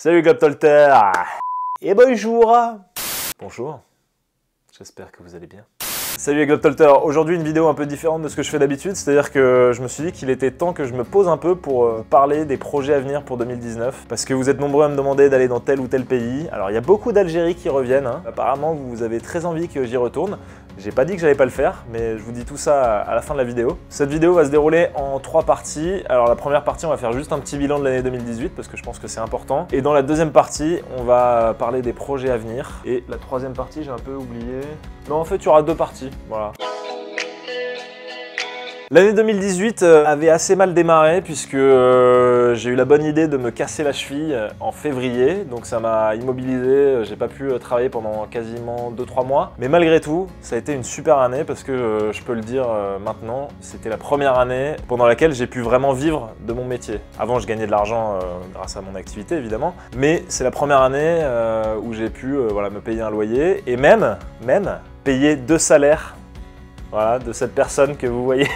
Salut Globetrotter. Et bonjour. Bonjour, j'espère que vous allez bien. Salut les Globetrotter, aujourd'hui une vidéo un peu différente de ce que je fais d'habitude, c'est-à-dire que je me suis dit qu'il était temps que je me pose un peu pour parler des projets à venir pour 2019, parce que vous êtes nombreux à me demander d'aller dans tel ou tel pays. Alors il y a beaucoup d'Algérie qui reviennent, hein. Apparemment vous avez très envie que j'y retourne. J'ai pas dit que j'allais pas le faire, mais je vous dis tout ça à la fin de la vidéo. Cette vidéo va se dérouler en 3 parties. Alors la première partie, on va faire juste un petit bilan de l'année 2018, parce que je pense que c'est important. Et dans la deuxième partie, on va parler des projets à venir. Et la troisième partie, j'ai un peu oublié. Non, en fait, il y aura 2 parties, voilà. L'année 2018 avait assez mal démarré puisque j'ai eu la bonne idée de me casser la cheville en février, donc ça m'a immobilisé, j'ai pas pu travailler pendant quasiment 2-3 mois. Mais malgré tout, ça a été une super année parce que je peux le dire maintenant, c'était la première année pendant laquelle j'ai pu vraiment vivre de mon métier. Avant, je gagnais de l'argent grâce à mon activité évidemment, mais c'est la première année où j'ai pu voilà, me payer un loyer et même payer 2 salaires. Voilà, de cette personne que vous voyez,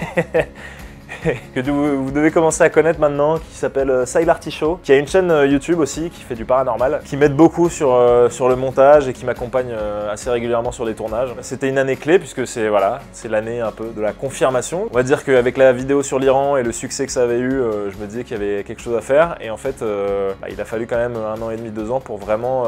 que vous devez commencer à connaître maintenant, qui s'appelle Sylarty Show, qui a une chaîne YouTube aussi, qui fait du paranormal, qui m'aide beaucoup sur le montage et qui m'accompagne assez régulièrement sur les tournages. C'était une année clé puisque c'est voilà, c'est l'année un peu de la confirmation. On va dire qu'avec la vidéo sur l'Iran et le succès que ça avait eu, je me disais qu'il y avait quelque chose à faire et en fait, il a fallu quand même 1 an et demi, 2 ans pour vraiment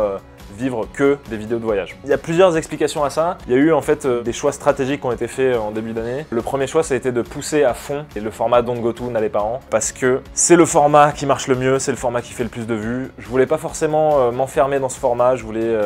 vivre que des vidéos de voyage. Il y a plusieurs explications à ça. Il y a eu en fait des choix stratégiques qui ont été faits en début d'année. Le premier choix, ça a été de pousser à fond et le format Don't Go To n'allait pas en parce que c'est le format qui marche le mieux, c'est le format qui fait le plus de vues. Je voulais pas forcément m'enfermer dans ce format, je voulais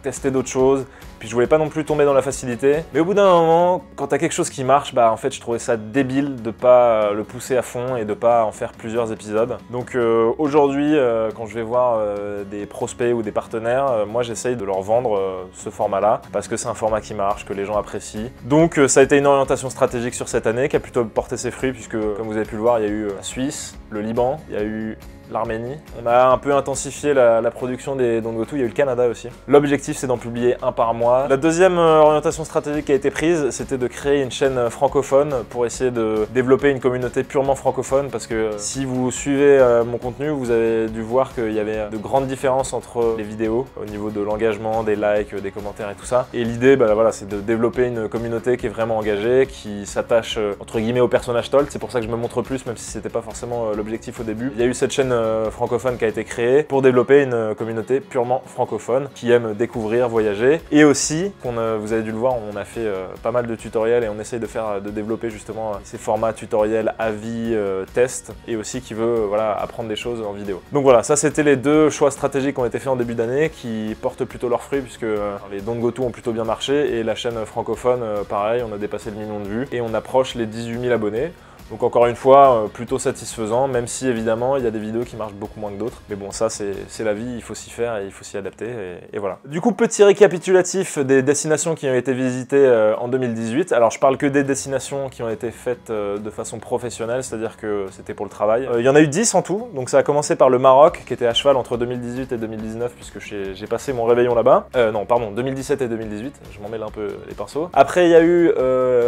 tester d'autres choses. Puis je voulais pas non plus tomber dans la facilité. Mais au bout d'un moment, quand t'as quelque chose qui marche, bah en fait je trouvais ça débile de pas le pousser à fond et de pas en faire plusieurs épisodes. Donc aujourd'hui, quand je vais voir des prospects ou des partenaires, moi j'essaye de leur vendre ce format-là parce que c'est un format qui marche, que les gens apprécient. Donc ça a été une orientation stratégique sur cette année qui a plutôt porté ses fruits puisque comme vous avez pu le voir, il y a eu la Suisse, le Liban, il y a eu l'Arménie. On a un peu intensifié la production des Don't Go To, il y a eu le Canada aussi. L'objectif c'est d'en publier 1 par mois. La deuxième orientation stratégique qui a été prise, c'était de créer une chaîne francophone pour essayer de développer une communauté purement francophone parce que si vous suivez mon contenu, vous avez dû voir qu'il y avait de grandes différences entre les vidéos au niveau de l'engagement, des likes, des commentaires et tout ça. Et l'idée, bah, voilà, c'est de développer une communauté qui est vraiment engagée, qui s'attache entre guillemets au personnage Tolt. C'est pour ça que je me montre plus, même si c'était pas forcément l'objectif au début. Il y a eu cette chaîne francophone qui a été créée pour développer une communauté purement francophone qui aime découvrir, voyager et aussi, vous avez dû le voir, on a fait pas mal de tutoriels et on essaye de développer justement ces formats tutoriels, avis, tests et aussi qui veut voilà, apprendre des choses en vidéo. Donc voilà, ça c'était les 2 choix stratégiques qui ont été faits en début d'année qui portent plutôt leurs fruits puisque les Don't Go To ont plutôt bien marché et la chaîne francophone, pareil, on a dépassé le 1 million de vues et on approche les 18 000 abonnés. Donc encore une fois, plutôt satisfaisant, même si évidemment il y a des vidéos qui marchent beaucoup moins que d'autres. Mais bon, ça c'est la vie, il faut s'y faire et il faut s'y adapter et voilà. Du coup, petit récapitulatif des destinations qui ont été visitées en 2018. Alors je parle que des destinations qui ont été faites de façon professionnelle, c'est-à-dire que c'était pour le travail. Il y en a eu 10 en tout, donc ça a commencé par le Maroc, qui était à cheval entre 2018 et 2019, puisque j'ai passé mon réveillon là-bas. Non, pardon, 2017 et 2018, je m'en mêle un peu les pinceaux. Après, il y a eu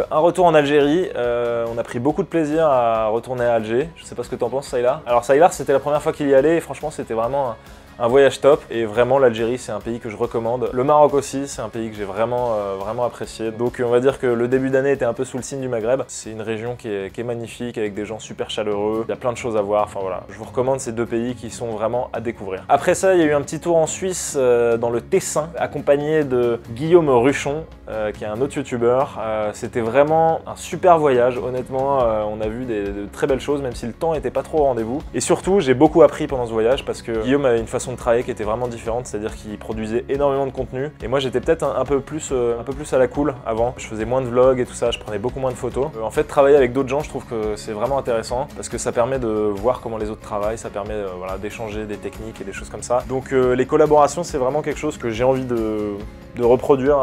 un retour en Algérie, on a pris beaucoup de plaisir à retourner à Alger. Je sais pas ce que t'en penses, Sylar. Alors Sylar, c'était la première fois qu'il y allait et franchement c'était vraiment un voyage top et vraiment l'Algérie c'est un pays que je recommande. Le Maroc aussi c'est un pays que j'ai vraiment apprécié. Donc on va dire que le début d'année était un peu sous le signe du Maghreb. C'est une région qui est magnifique avec des gens super chaleureux. Il y a plein de choses à voir. Enfin voilà, je vous recommande ces 2 pays qui sont vraiment à découvrir. Après ça il y a eu un petit tour en Suisse dans le Tessin accompagné de Guillaume Ruchon qui est un autre youtubeur. C'était vraiment un super voyage. Honnêtement on a vu de très belles choses même si le temps n'était pas trop au rendez-vous. Et surtout j'ai beaucoup appris pendant ce voyage parce que Guillaume avait une façon de travailler qui était vraiment différente, c'est-à-dire qu'il produisait énormément de contenu et moi j'étais peut-être un peu plus à la cool avant. Je faisais moins de vlogs et tout ça, je prenais beaucoup moins de photos. En fait travailler avec d'autres gens je trouve que c'est vraiment intéressant parce que ça permet de voir comment les autres travaillent, ça permet voilà, d'échanger des techniques et des choses comme ça. Donc les collaborations c'est vraiment quelque chose que j'ai envie de reproduire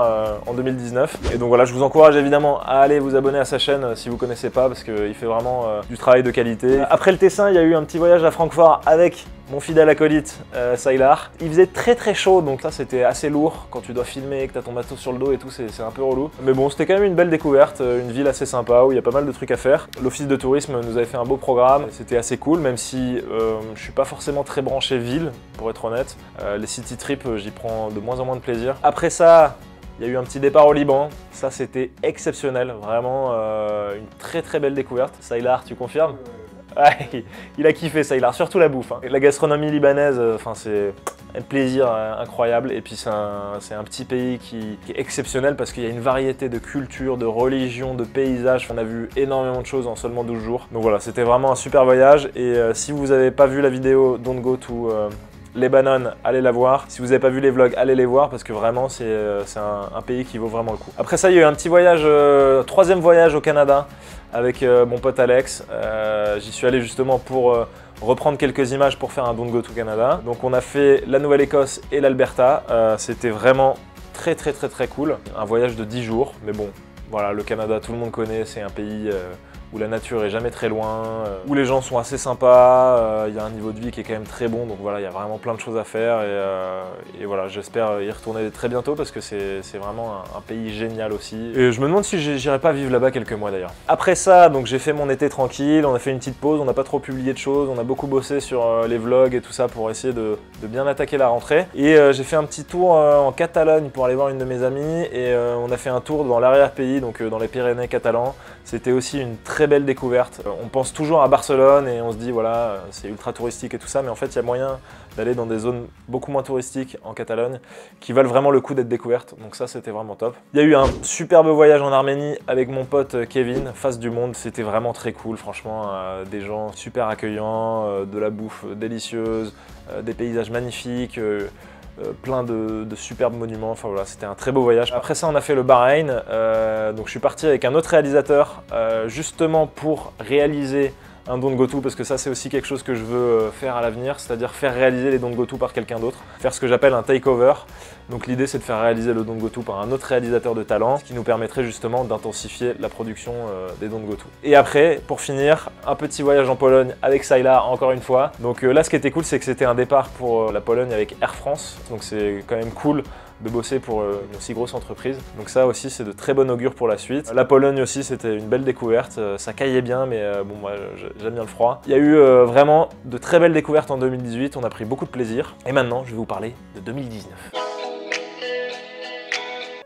en 2019 et donc voilà je vous encourage évidemment à aller vous abonner à sa chaîne si vous connaissez pas parce qu'il fait vraiment du travail de qualité. Après le Tessin il y a eu un petit voyage à Francfort avec mon fidèle acolyte Sylar. Il faisait très chaud, donc ça c'était assez lourd quand tu dois filmer, que t'as ton matos sur le dos et tout, c'est un peu relou. Mais bon, c'était quand même une belle découverte, une ville assez sympa où il y a pas mal de trucs à faire. L'office de tourisme nous avait fait un beau programme, c'était assez cool, même si je suis pas forcément très branché ville, pour être honnête. Les city trips, j'y prends de moins en moins de plaisir. Après ça, il y a eu un petit départ au Liban, ça c'était exceptionnel, vraiment une très belle découverte. Sylar, tu confirmes? Ouais, il a kiffé Sylar, surtout la bouffe. Hein. La gastronomie libanaise, c'est un plaisir incroyable. Et puis c'est un petit pays qui est exceptionnel parce qu'il y a une variété de cultures, de religions, de paysages. On a vu énormément de choses en seulement 12 jours. Donc voilà, c'était vraiment un super voyage. Et si vous n'avez pas vu la vidéo Don't Go to Lebanon, allez la voir. Si vous n'avez pas vu les vlogs, allez les voir parce que vraiment c'est un pays qui vaut vraiment le coup. Après ça, il y a eu un petit voyage, troisième voyage au Canada avec mon pote Alex. J'y suis allé justement pour reprendre quelques images pour faire un Don't Go to Canada. Donc on a fait la Nouvelle-Écosse et l'Alberta. C'était vraiment très cool. Un voyage de 10 jours, mais bon, voilà, le Canada, tout le monde connaît, c'est un pays où la nature est jamais très loin, où les gens sont assez sympas, il y a un niveau de vie qui est quand même très bon, donc voilà, il y a vraiment plein de choses à faire et voilà, j'espère y retourner très bientôt parce que c'est vraiment un pays génial aussi. Et je me demande si j'irai pas vivre là-bas quelques mois d'ailleurs. Après ça, donc j'ai fait mon été tranquille, on a fait une petite pause, on n'a pas trop publié de choses, on a beaucoup bossé sur les vlogs et tout ça pour essayer de bien attaquer la rentrée. Et j'ai fait un petit tour en Catalogne pour aller voir une de mes amies et on a fait un tour dans l'arrière-pays, donc dans les Pyrénées catalans. C'était aussi une très belle découverte. On pense toujours à Barcelone et on se dit voilà, c'est ultra touristique et tout ça, mais en fait il y a moyen d'aller dans des zones beaucoup moins touristiques en Catalogne qui valent vraiment le coup d'être découvertes. Donc ça c'était vraiment top. Il y a eu un superbe voyage en Arménie avec mon pote Kevin, face du monde. C'était vraiment très cool, franchement, des gens super accueillants, de la bouffe délicieuse, des paysages magnifiques. Plein de superbes monuments, enfin voilà, c'était un très beau voyage. Après ça, on a fait le Bahreïn, donc je suis parti avec un autre réalisateur, justement pour réaliser un Don't Go To, parce que ça c'est aussi quelque chose que je veux faire à l'avenir, c'est-à-dire faire réaliser les Don't Go To par quelqu'un d'autre, faire ce que j'appelle un takeover. Donc l'idée c'est de faire réaliser le Don't Go To par un autre réalisateur de talent, ce qui nous permettrait justement d'intensifier la production des Don't Go To. Et après, pour finir, un petit voyage en Pologne avec Sylar encore une fois. Donc là ce qui était cool c'est que c'était un départ pour la Pologne avec Air France, donc c'est quand même cool de bosser pour une aussi grosse entreprise. Donc ça aussi c'est de très bon augure pour la suite. La Pologne aussi c'était une belle découverte, ça caillait bien mais bon moi j'aime bien le froid. Il y a eu vraiment de très belles découvertes en 2018, on a pris beaucoup de plaisir. Et maintenant je vais vous parler de 2019.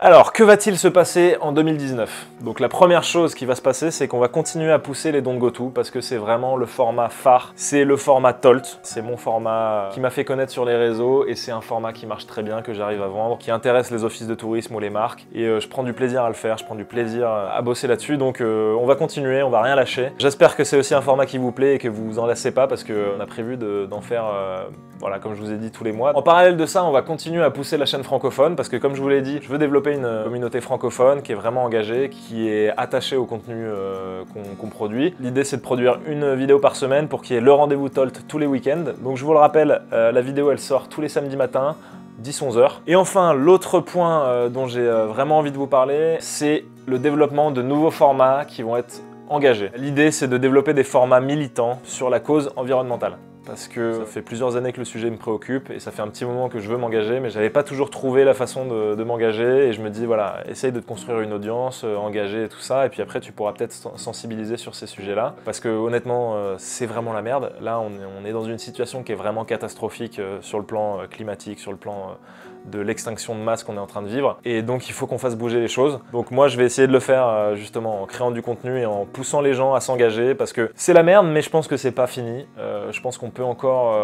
Alors, que va-t-il se passer en 2019? Donc la première chose qui va se passer, c'est qu'on va continuer à pousser les Don't Go To parce que c'est vraiment le format phare. C'est le format Tolt, c'est mon format qui m'a fait connaître sur les réseaux et c'est un format qui marche très bien, que j'arrive à vendre, qui intéresse les offices de tourisme ou les marques. Et je prends du plaisir à le faire, je prends du plaisir à bosser là-dessus, donc on va continuer, on va rien lâcher. J'espère que c'est aussi un format qui vous plaît et que vous vous en lassez pas parce qu'on a prévu d'en faire, voilà, comme je vous ai dit, tous les mois. En parallèle de ça, on va continuer à pousser la chaîne francophone parce que comme je vous l'ai dit, je veux développer une communauté francophone qui est vraiment engagée, qui est attachée au contenu qu'on produit. L'idée c'est de produire une vidéo par semaine pour qu'il y ait le rendez-vous Tolt tous les week-ends. Donc je vous le rappelle, la vidéo elle sort tous les samedis matins, 10-11 h. Et enfin, l'autre point dont j'ai vraiment envie de vous parler, c'est le développement de nouveaux formats qui vont être engagés. L'idée c'est de développer des formats militants sur la cause environnementale. Parce que ça fait plusieurs années que le sujet me préoccupe et ça fait un petit moment que je veux m'engager, mais j'avais pas toujours trouvé la façon de m'engager et je me dis voilà, essaye de te construire une audience, engager et tout ça, et puis après tu pourras peut-être sensibiliser sur ces sujets-là. Parce que honnêtement, c'est vraiment la merde. Là, on est dans une situation qui est vraiment catastrophique sur le plan climatique, sur le plan de l'extinction de masse qu'on est en train de vivre. Et donc il faut qu'on fasse bouger les choses. Donc moi je vais essayer de le faire justement en créant du contenu et en poussant les gens à s'engager parce que c'est la merde, mais je pense que c'est pas fini. Je pense qu'on peut encore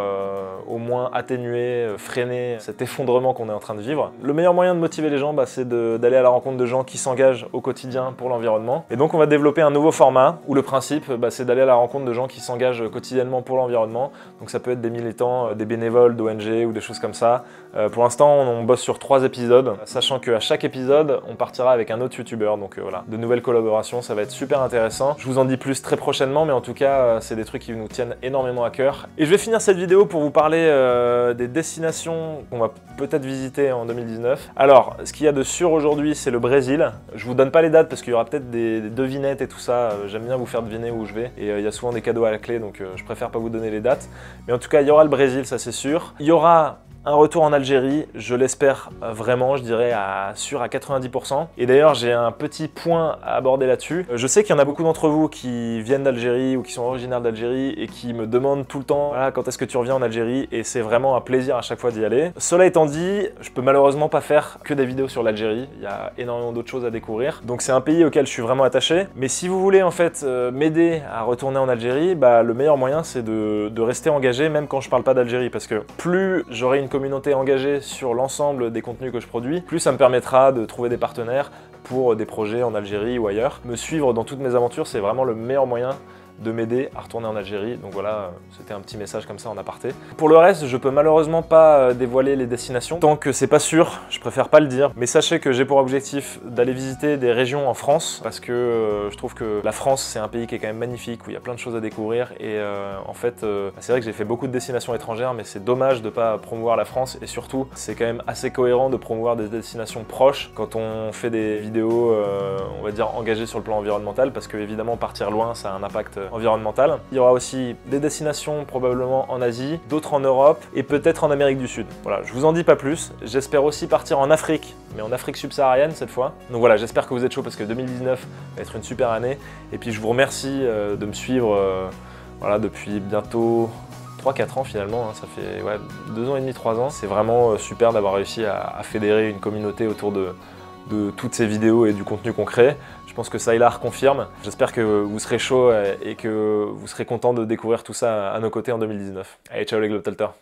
au moins atténuer, freiner cet effondrement qu'on est en train de vivre. Le meilleur moyen de motiver les gens, c'est d'aller à la rencontre de gens qui s'engagent au quotidien pour l'environnement. Et donc on va développer un nouveau format où le principe c'est d'aller à la rencontre de gens qui s'engagent quotidiennement pour l'environnement. Donc ça peut être des militants, des bénévoles d'ONG ou des choses comme ça. Pour l'instant on bosse sur 3 épisodes, sachant qu'à chaque épisode, on partira avec un autre youtubeur. Donc voilà, de nouvelles collaborations, ça va être super intéressant. Je vous en dis plus très prochainement, mais en tout cas, c'est des trucs qui nous tiennent énormément à cœur. Et je vais finir cette vidéo pour vous parler des destinations qu'on va peut-être visiter en 2019. Alors, ce qu'il y a de sûr aujourd'hui, c'est le Brésil. Je vous donne pas les dates parce qu'il y aura peut-être des devinettes et tout ça. J'aime bien vous faire deviner où je vais. Et il y a souvent des cadeaux à la clé, donc je préfère pas vous donner les dates. Mais en tout cas, il y aura le Brésil, ça c'est sûr. Il y aura un retour en Algérie, je l'espère vraiment, je dirais sûr à 90%. Et d'ailleurs, j'ai un petit point à aborder là-dessus. Je sais qu'il y en a beaucoup d'entre vous qui viennent d'Algérie ou qui sont originaires d'Algérie et qui me demandent tout le temps voilà, quand est-ce que tu reviens en Algérie, et c'est vraiment un plaisir à chaque fois d'y aller. Cela étant dit, je peux malheureusement pas faire que des vidéos sur l'Algérie, il y a énormément d'autres choses à découvrir. Donc c'est un pays auquel je suis vraiment attaché. Mais si vous voulez en fait m'aider à retourner en Algérie, le meilleur moyen c'est de rester engagé même quand je parle pas d'Algérie, parce que plus j'aurai une communauté engagée sur l'ensemble des contenus que je produis, plus ça me permettra de trouver des partenaires pour des projets en Algérie ou ailleurs. Me suivre dans toutes mes aventures, c'est vraiment le meilleur moyen de m'aider à retourner en Algérie. Donc voilà, c'était un petit message comme ça en aparté. Pour le reste, je peux malheureusement pas dévoiler les destinations. Tant que c'est pas sûr, je préfère pas le dire. Mais sachez que j'ai pour objectif d'aller visiter des régions en France, parce que je trouve que la France, c'est un pays qui est quand même magnifique, où il y a plein de choses à découvrir. Et en fait, c'est vrai que j'ai fait beaucoup de destinations étrangères, mais c'est dommage de pas promouvoir la France. Et surtout, c'est quand même assez cohérent de promouvoir des destinations proches quand on fait des vidéos, on va dire, engagées sur le plan environnemental, parce que évidemment, partir loin, ça a un impact environnemental. Il y aura aussi des destinations probablement en Asie, d'autres en Europe et peut-être en Amérique du Sud. Voilà, je vous en dis pas plus. J'espère aussi partir en Afrique, mais en Afrique subsaharienne cette fois. Donc voilà, j'espère que vous êtes chaud parce que 2019 va être une super année. Et puis je vous remercie de me suivre voilà, depuis bientôt 3-4 ans finalement, ça fait 2 ans et demi, 3 ans. C'est vraiment super d'avoir réussi à fédérer une communauté autour de toutes ces vidéos et du contenu qu'on crée. Je pense que Sylar confirme. J'espère que vous serez chaud et que vous serez content de découvrir tout ça à nos côtés en 2019. Allez, ciao les Globetrotters.